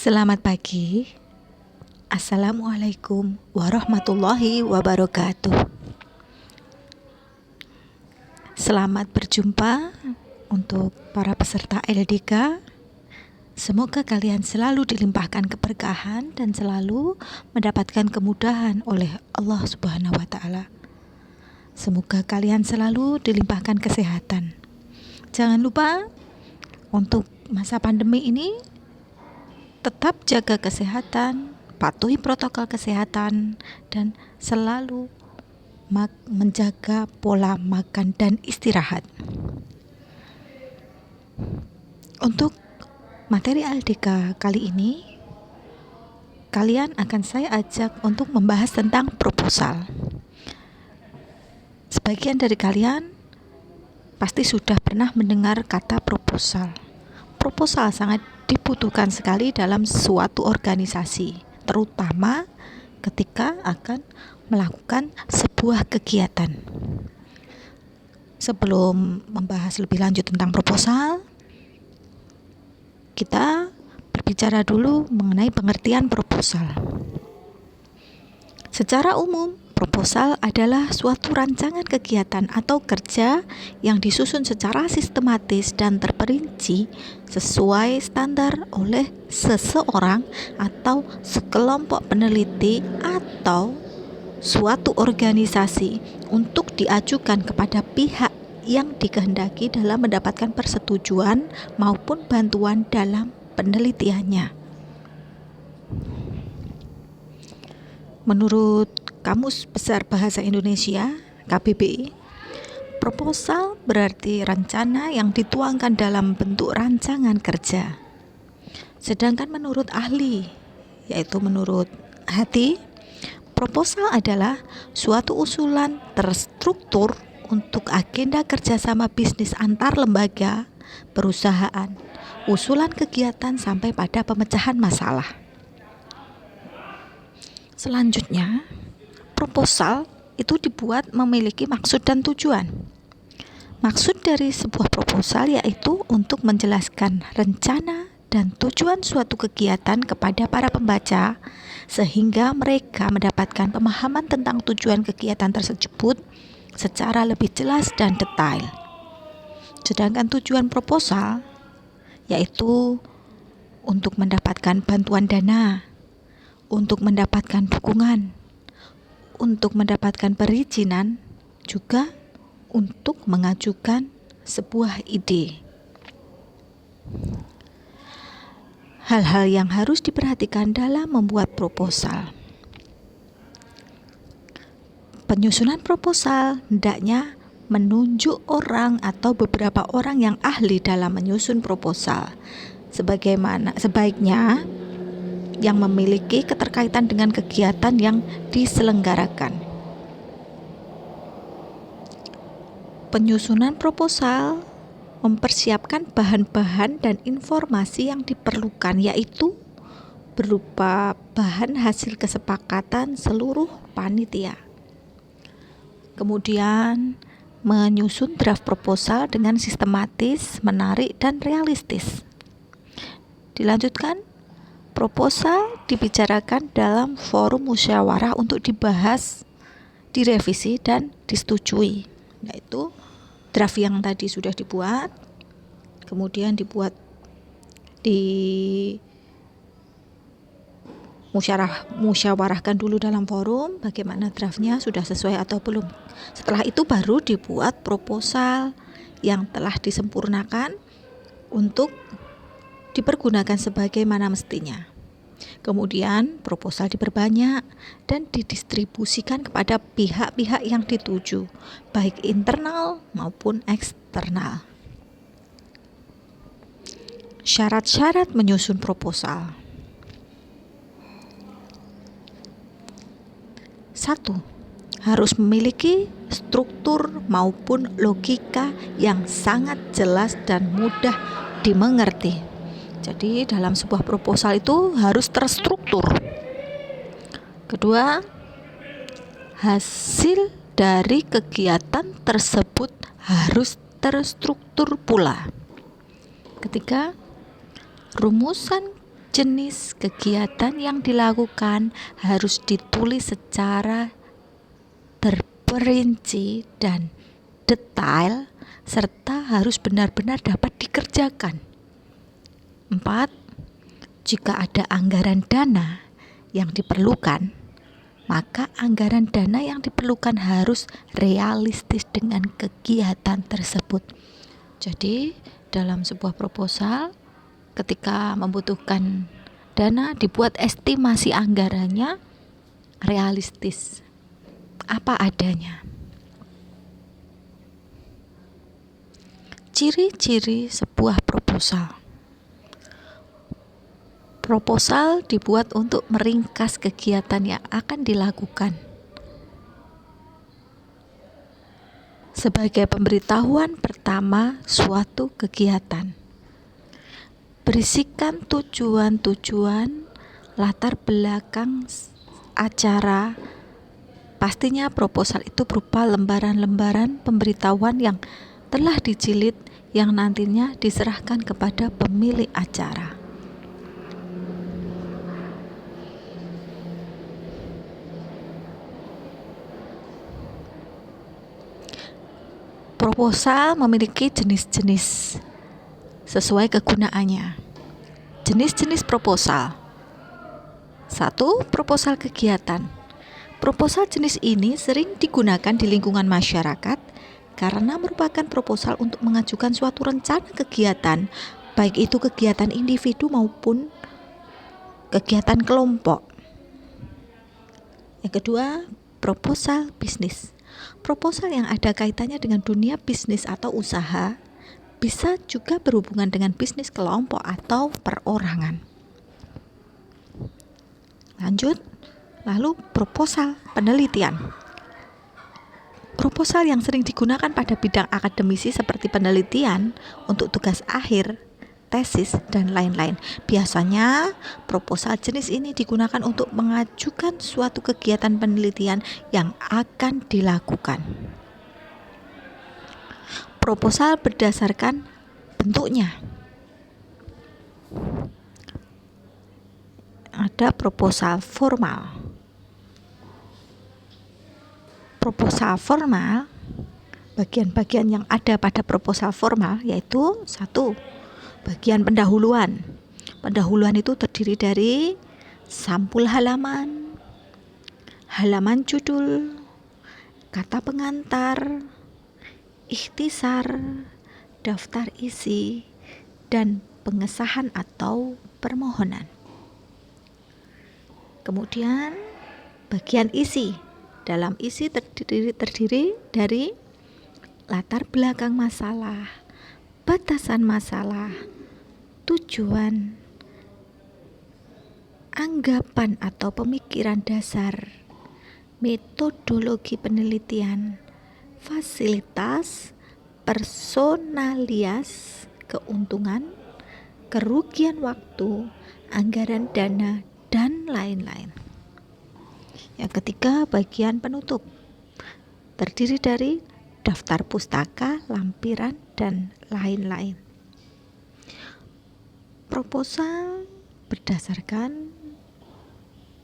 Selamat pagi. Assalamualaikum warahmatullahi wabarakatuh. Selamat berjumpa untuk para peserta LDK. Semoga kalian selalu dilimpahkan keberkahan dan selalu mendapatkan kemudahan oleh Allah Subhanahu wa Ta'ala. Semoga kalian selalu dilimpahkan kesehatan. Jangan lupa untuk masa pandemi ini tetap jaga kesehatan, patuhi protokol kesehatan, dan selalu menjaga pola makan dan istirahat. Untuk materi LDK kali ini, kalian akan saya ajak untuk membahas tentang proposal. Sebagian dari kalian pasti sudah pernah mendengar kata proposal. Proposal sangat dibutuhkan sekali dalam suatu organisasi, terutama ketika akan melakukan sebuah kegiatan. Sebelum membahas lebih lanjut tentang proposal, kita berbicara dulu mengenai pengertian proposal. Secara umum, proposal adalah suatu rancangan kegiatan atau kerja yang disusun secara sistematis dan terperinci sesuai standar oleh seseorang atau sekelompok peneliti atau suatu organisasi untuk diajukan kepada pihak yang dikehendaki dalam mendapatkan persetujuan maupun bantuan dalam penelitiannya. Menurut Kamus Besar Bahasa Indonesia (KBBI), proposal berarti rencana yang dituangkan dalam bentuk rancangan kerja. Sedangkan menurut ahli, yaitu menurut Hati, proposal adalah suatu usulan terstruktur untuk agenda kerjasama bisnis antar lembaga, perusahaan, usulan kegiatan sampai pada pemecahan masalah. Selanjutnya, proposal itu dibuat memiliki maksud dan tujuan. Maksud dari sebuah proposal yaitu untuk menjelaskan rencana dan tujuan suatu kegiatan kepada para pembaca sehingga mereka mendapatkan pemahaman tentang tujuan kegiatan tersebut secara lebih jelas dan detail. Sedangkan tujuan proposal yaitu untuk mendapatkan bantuan dana, untuk mendapatkan dukungan, untuk mendapatkan perizinan, juga untuk mengajukan sebuah ide. Hal-hal yang harus diperhatikan dalam membuat proposal. Penyusunan proposal hendaknya menunjuk orang atau beberapa orang yang ahli dalam menyusun proposal. Sebaiknya yang memiliki keterkaitan dengan kegiatan yang diselenggarakan. Penyusunan proposal mempersiapkan bahan-bahan dan informasi yang diperlukan, yaitu berupa bahan hasil kesepakatan seluruh panitia. Kemudian menyusun draft proposal dengan sistematis, menarik, dan realistis. Dilanjutkan, proposal dibicarakan dalam forum musyawarah untuk dibahas, direvisi, dan disetujui, yaitu draft yang tadi sudah dibuat, kemudian musyawarahkan dulu dalam forum bagaimana draftnya sudah sesuai atau belum. Setelah itu baru dibuat proposal yang telah disempurnakan untuk dipergunakan sebagaimana mestinya. Kemudian proposal diperbanyak dan didistribusikan kepada pihak-pihak yang dituju, baik internal maupun eksternal. Syarat-syarat menyusun proposal. 1. Harus memiliki struktur maupun logika yang sangat jelas dan mudah dimengerti. Jadi dalam sebuah proposal itu harus terstruktur. Kedua, hasil dari kegiatan tersebut harus terstruktur pula. Ketiga, rumusan jenis kegiatan yang dilakukan harus ditulis secara terperinci dan detail, serta harus benar-benar dapat dikerjakan. 4. Jika ada anggaran dana yang diperlukan, maka anggaran dana yang diperlukan harus realistis dengan kegiatan tersebut. Jadi, dalam sebuah proposal, ketika membutuhkan dana, dibuat estimasi anggarannya realistis, apa adanya. Ciri-ciri sebuah proposal. Proposal dibuat untuk meringkas kegiatan yang akan dilakukan. Sebagai pemberitahuan pertama suatu kegiatan. Berisikan tujuan-tujuan, latar belakang acara. Pastinya proposal itu berupa lembaran-lembaran pemberitahuan yang telah dijilid yang nantinya diserahkan kepada pemilik acara. Proposal memiliki jenis-jenis sesuai kegunaannya. Jenis-jenis proposal. 1. Proposal kegiatan. Proposal jenis ini sering digunakan di lingkungan masyarakat karena merupakan proposal untuk mengajukan suatu rencana kegiatan, baik itu kegiatan individu maupun kegiatan kelompok. Yang kedua, proposal bisnis. Proposal yang ada kaitannya dengan dunia bisnis atau usaha, bisa juga berhubungan dengan bisnis kelompok atau perorangan. Lanjut, lalu proposal penelitian. Proposal yang sering digunakan pada bidang akademisi seperti penelitian untuk tugas akhir, tesis, dan lain-lain. Biasanya proposal jenis ini digunakan untuk mengajukan suatu kegiatan penelitian yang akan dilakukan. Proposal berdasarkan bentuknya. Ada proposal formal. Proposal formal, bagian-bagian yang ada pada proposal formal yaitu 1. Bagian pendahuluan. Pendahuluan itu terdiri dari sampul halaman, halaman judul, kata pengantar, ikhtisar, daftar isi, dan pengesahan atau permohonan. Kemudian bagian isi. Dalam isi terdiri dari latar belakang masalah, batasan masalah, tujuan, anggapan atau pemikiran dasar, metodologi penelitian, fasilitas, personalias, keuntungan, kerugian waktu, anggaran dana, dan lain-lain. Yang ketiga, bagian penutup. Terdiri dari daftar pustaka, lampiran, dan lain-lain. Proposal berdasarkan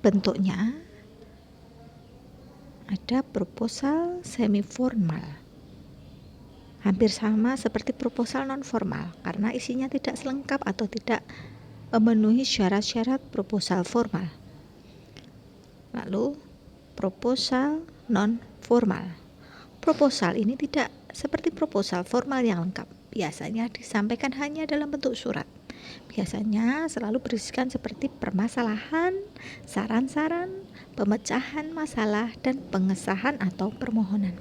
bentuknya. Ada proposal semi formal. Hampir sama seperti proposal non formal karena isinya tidak selengkap atau tidak memenuhi syarat-syarat proposal formal. Lalu proposal non formal. Proposal ini tidak seperti proposal formal yang lengkap. Biasanya disampaikan hanya dalam bentuk surat. Biasanya selalu berisikan seperti permasalahan, saran-saran, pemecahan masalah, dan pengesahan atau permohonan.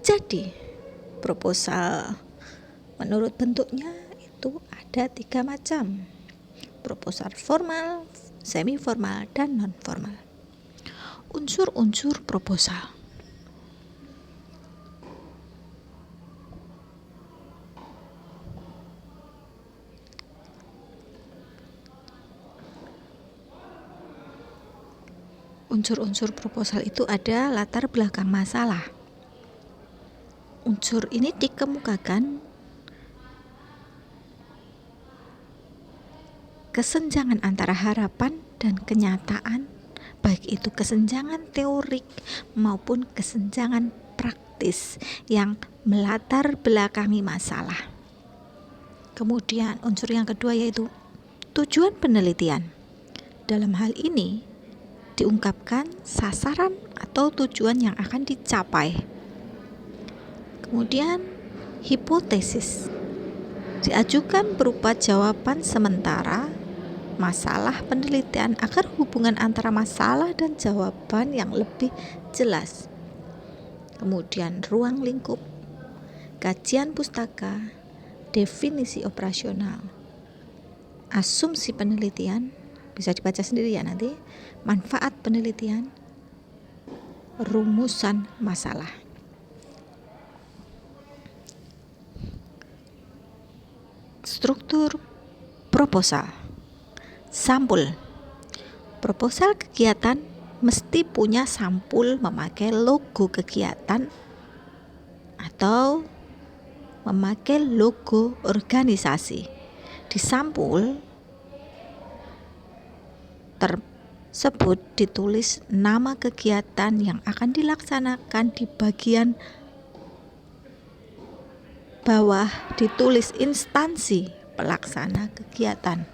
Jadi, proposal menurut bentuknya itu ada 3 macam. Proposal formal, semi formal, dan non formal. Unsur-unsur proposal. Unsur-unsur proposal itu ada latar belakang masalah. Unsur ini dikemukakan kesenjangan antara harapan dan kenyataan, baik itu kesenjangan teorik maupun kesenjangan praktis yang melatar belakangi masalah. Kemudian unsur yang kedua yaitu tujuan penelitian. Dalam hal ini diungkapkan sasaran atau tujuan yang akan dicapai. Kemudian hipotesis diajukan berupa jawaban sementara masalah penelitian agar hubungan antara masalah dan jawaban yang lebih jelas. Kemudian ruang lingkup, kajian pustaka, definisi operasional, asumsi penelitian, bisa dibaca sendiri ya nanti, manfaat penelitian, rumusan masalah. Struktur proposal. Sampul. Proposal kegiatan mesti punya sampul memakai logo kegiatan atau memakai logo organisasi. Di sampul tersebut ditulis nama kegiatan yang akan dilaksanakan, di bagian bawah ditulis instansi pelaksana kegiatan.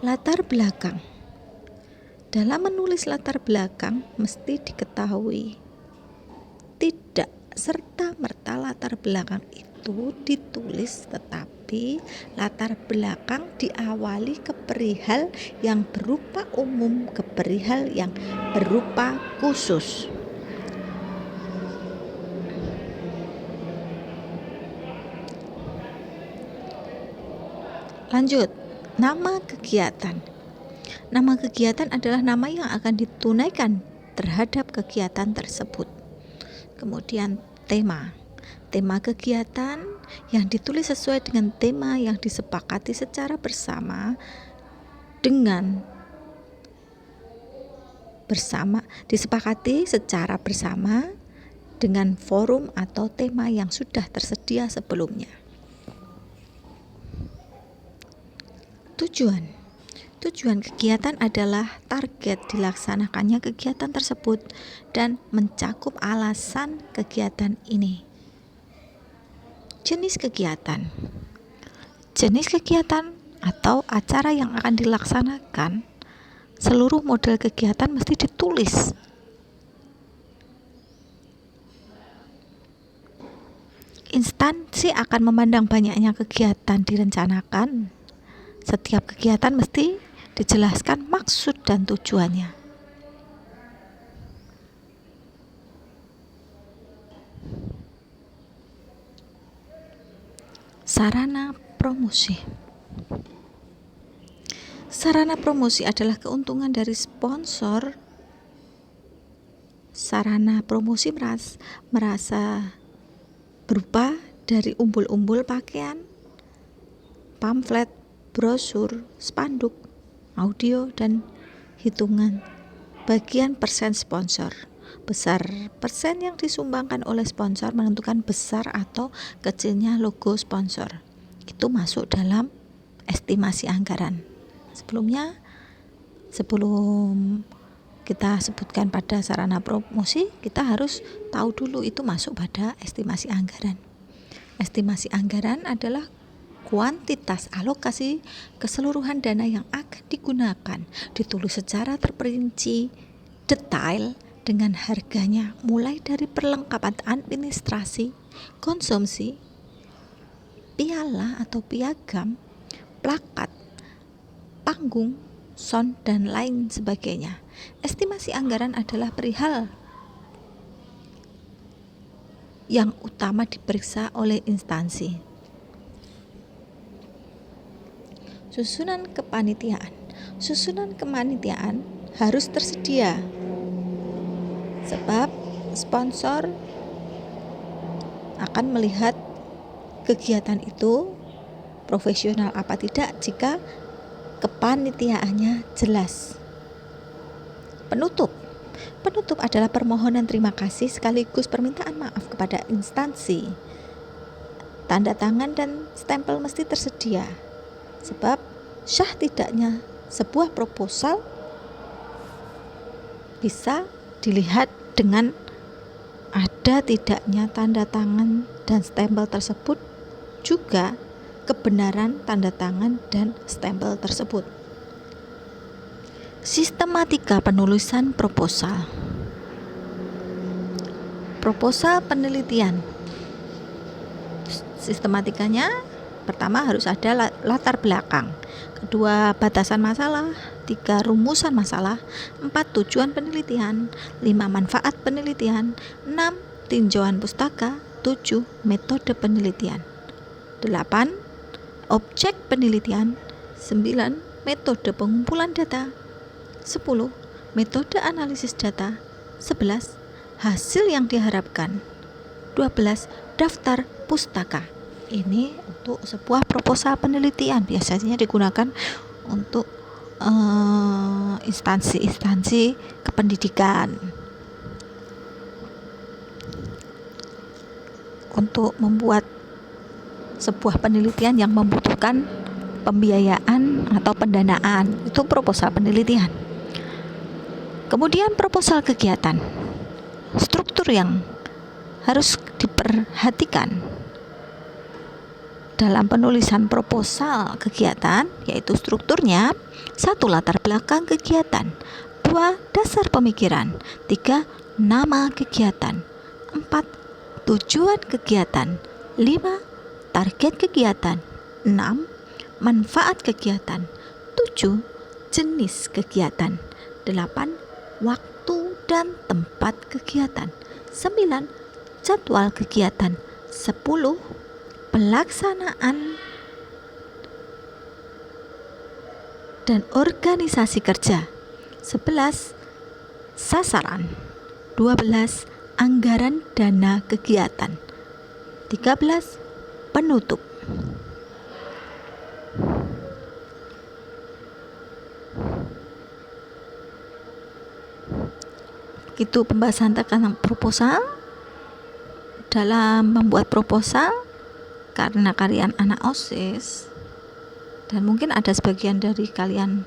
Latar belakang. Dalam menulis latar belakang mesti diketahui tidak serta-merta latar belakang itu ditulis, tetapi latar belakang diawali ke perihal yang berupa umum ke perihal yang berupa khusus. Lanjut, nama kegiatan. Nama kegiatan adalah nama yang akan ditunaikan terhadap kegiatan tersebut. Kemudian tema. Tema kegiatan yang ditulis sesuai dengan tema yang disepakati secara bersama disepakati secara bersama dengan forum atau tema yang sudah tersedia sebelumnya. Tujuan kegiatan adalah target dilaksanakannya kegiatan tersebut dan mencakup alasan kegiatan ini. Jenis kegiatan. Jenis kegiatan atau acara yang akan dilaksanakan, seluruh model kegiatan mesti ditulis. Instansi akan memandang banyaknya kegiatan direncanakan. Setiap kegiatan mesti dijelaskan maksud dan tujuannya. Sarana promosi. Sarana promosi adalah keuntungan dari sponsor. Sarana promosi merasa berupa dari umbul-umbul pakaian, pamflet, brosur, spanduk, audio, dan hitungan bagian persen sponsor. Besar persen yang disumbangkan oleh sponsor menentukan besar atau kecilnya logo sponsor. Itu masuk dalam estimasi anggaran. Sebelum kita sebutkan pada sarana promosi, kita harus tahu dulu itu masuk pada estimasi anggaran. Estimasi anggaran adalah kuantitas alokasi keseluruhan dana yang akan digunakan, ditulis secara terperinci, detail, dengan harganya mulai dari perlengkapan administrasi, konsumsi, piala atau piagam, plakat, panggung, sound, dan lain sebagainya. Estimasi anggaran adalah perihal yang utama diperiksa oleh instansi. Susunan kepanitiaan. Susunan kepanitiaan harus tersedia, sebab sponsor akan melihat kegiatan itu profesional apa tidak jika kepanitiaannya jelas. Penutup adalah permohonan terima kasih sekaligus permintaan maaf kepada instansi. Tanda tangan dan stempel mesti tersedia. Sebab syah tidaknya sebuah proposal bisa dilihat dengan ada tidaknya tanda tangan dan stempel tersebut, juga kebenaran tanda tangan dan stempel tersebut. Sistematika penulisan proposal. Proposal penelitian. Sistematikanya, pertama harus ada latar belakang, kedua batasan masalah, 3 rumusan masalah, 4 tujuan penelitian, 5 manfaat penelitian, 6 tinjauan pustaka, 7 metode penelitian, 8 objek penelitian, 9 metode pengumpulan data, 10 metode analisis data, 11 hasil yang diharapkan, 12 daftar pustaka. Ini untuk sebuah proposal penelitian, biasanya digunakan untuk instansi-instansi kependidikan untuk membuat sebuah penelitian yang membutuhkan pembiayaan atau pendanaan. Itu proposal penelitian. Kemudian proposal kegiatan. Struktur yang harus diperhatikan dalam penulisan proposal kegiatan yaitu strukturnya: 1 latar belakang kegiatan, 2 dasar pemikiran, 3 nama kegiatan, 4 tujuan kegiatan, 5 target kegiatan, 6 manfaat kegiatan, 7 jenis kegiatan, 8 waktu dan tempat kegiatan, 9 jadwal kegiatan, 10 pelaksanaan dan organisasi kerja, 11 sasaran, 12 anggaran dana kegiatan, 13 penutup. Itu pembahasan tentang proposal. Dalam membuat proposal, karena kalian anak OSIS dan mungkin ada sebagian dari kalian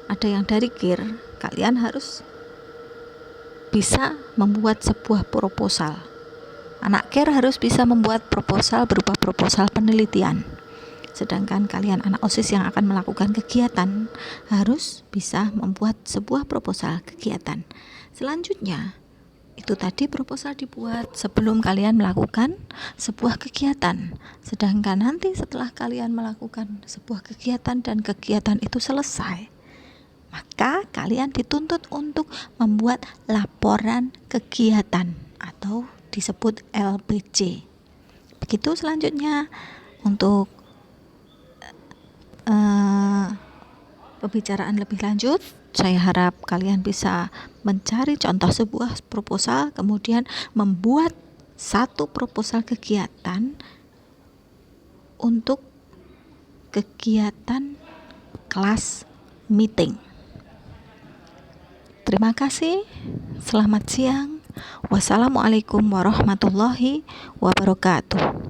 ada yang dari KIR, kalian harus bisa membuat sebuah proposal. Anak KIR harus bisa membuat proposal berupa proposal penelitian, sedangkan kalian anak OSIS yang akan melakukan kegiatan harus bisa membuat sebuah proposal kegiatan. Selanjutnya, itu tadi proposal dibuat sebelum kalian melakukan sebuah kegiatan. Sedangkan nanti setelah kalian melakukan sebuah kegiatan dan kegiatan itu selesai, maka kalian dituntut untuk membuat laporan kegiatan atau disebut LPC. Begitu selanjutnya untuk pembicaraan lebih lanjut. Saya harap kalian bisa mencari contoh sebuah proposal, kemudian membuat satu proposal kegiatan untuk kegiatan kelas meeting. Terima kasih. Selamat siang. Wassalamualaikum warahmatullahi wabarakatuh.